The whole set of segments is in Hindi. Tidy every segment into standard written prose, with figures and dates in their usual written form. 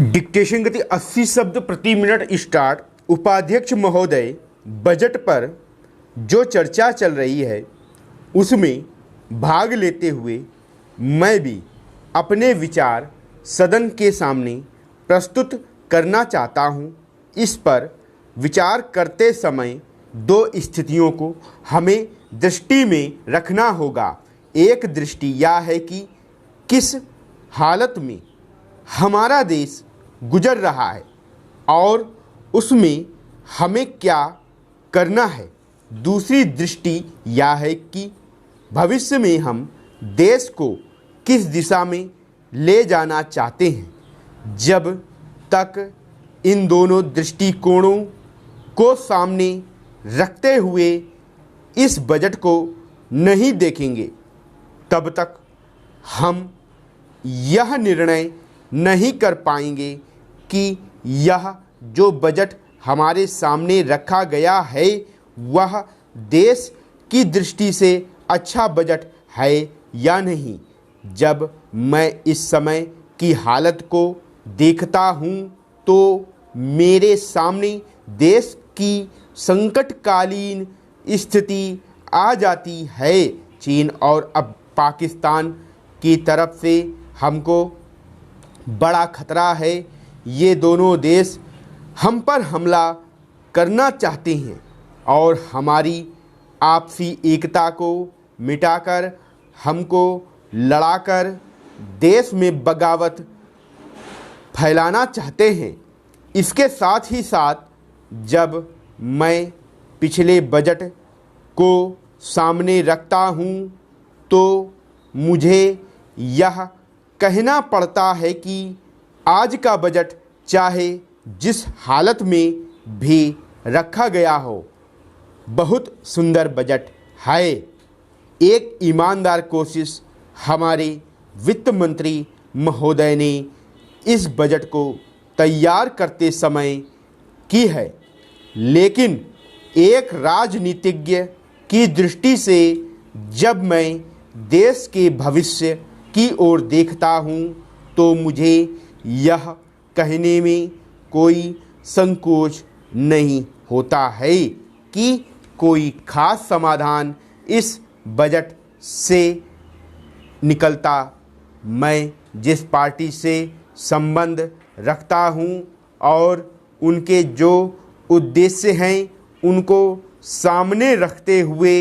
डिक्टेशन गति 80 शब्द प्रति मिनट स्टार्ट। उपाध्यक्ष महोदय, बजट पर जो चर्चा चल रही है उसमें भाग लेते हुए मैं भी अपने विचार सदन के सामने प्रस्तुत करना चाहता हूं। इस पर विचार करते समय दो स्थितियों को हमें दृष्टि में रखना होगा। एक दृष्टि यह है कि किस हालत में हमारा देश गुजर रहा है और उसमें हमें क्या करना है। दूसरी दृष्टि यह है कि भविष्य में हम देश को किस दिशा में ले जाना चाहते हैं। जब तक इन दोनों दृष्टिकोणों को सामने रखते हुए इस बजट को नहीं देखेंगे तब तक हम यह निर्णय नहीं कर पाएंगे कि यह जो बजट हमारे सामने रखा गया है वह देश की दृष्टि से अच्छा बजट है या नहीं। जब मैं इस समय की हालत को देखता हूँ तो मेरे सामने देश की संकटकालीन स्थिति आ जाती है। चीन और अब पाकिस्तान की तरफ से हमको बड़ा खतरा है। ये दोनों देश हम पर हमला करना चाहते हैं और हमारी आपसी एकता को मिटाकर हमको लड़ाकर देश में बगावत फैलाना चाहते हैं। इसके साथ ही साथ जब मैं पिछले बजट को सामने रखता हूँ तो मुझे यह कहना पड़ता है कि आज का बजट चाहे जिस हालत में भी रखा गया हो बहुत सुंदर बजट है। एक ईमानदार कोशिश हमारे वित्त मंत्री महोदय ने इस बजट को तैयार करते समय की है, लेकिन एक राजनीतिज्ञ की दृष्टि से जब मैं देश के भविष्य की ओर देखता हूँ तो मुझे यह कहने में कोई संकोच नहीं होता है कि कोई खास समाधान इस बजट से निकलता। मैं जिस पार्टी से संबंध रखता हूँ और उनके जो उद्देश्य हैं उनको सामने रखते हुए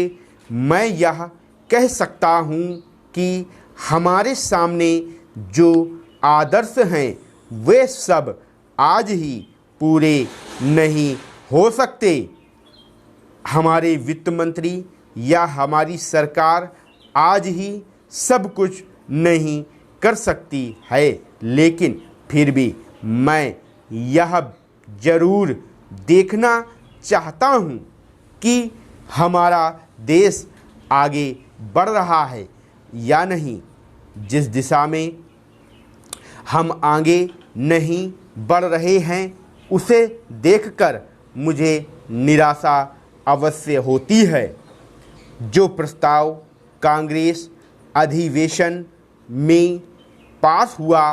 मैं यह कह सकता हूँ कि हमारे सामने जो आदर्श हैं वे सब आज ही पूरे नहीं हो सकते। हमारे वित्त मंत्री या हमारी सरकार आज ही सब कुछ नहीं कर सकती है, लेकिन फिर भी मैं यह ज़रूर देखना चाहता हूँ कि हमारा देश आगे बढ़ रहा है या नहीं। जिस दिशा में हम आगे नहीं बढ़ रहे हैं उसे देखकर मुझे निराशा अवश्य होती है। जो प्रस्ताव कांग्रेस अधिवेशन में पास हुआ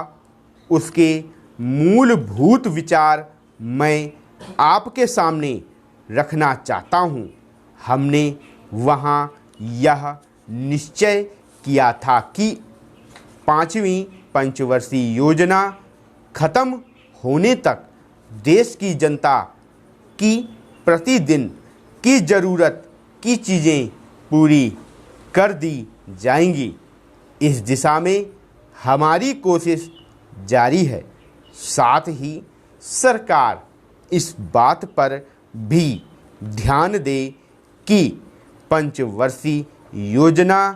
उसके मूलभूत विचार मैं आपके सामने रखना चाहता हूँ। हमने वहाँ यह निश्चय किया था कि 5वीं पंचवर्षीय योजना खत्म होने तक देश की जनता की प्रतिदिन की ज़रूरत की चीज़ें पूरी कर दी जाएंगी। इस दिशा में हमारी कोशिश जारी है। साथ ही सरकार इस बात पर भी ध्यान दे कि पंचवर्षीय योजना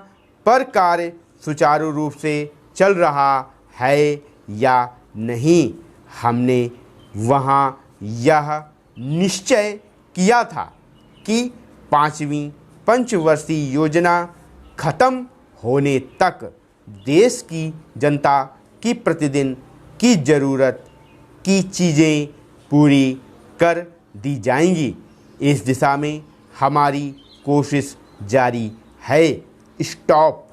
पर कार्य सुचारू रूप से चल रहा है या नहीं। हमने वहाँ यह निश्चय किया था कि 5वीं पंचवर्षीय योजना खत्म होने तक देश की जनता की प्रतिदिन की ज़रूरत की चीज़ें पूरी कर दी जाएंगी। इस दिशा में हमारी कोशिश जारी है। स्टॉप।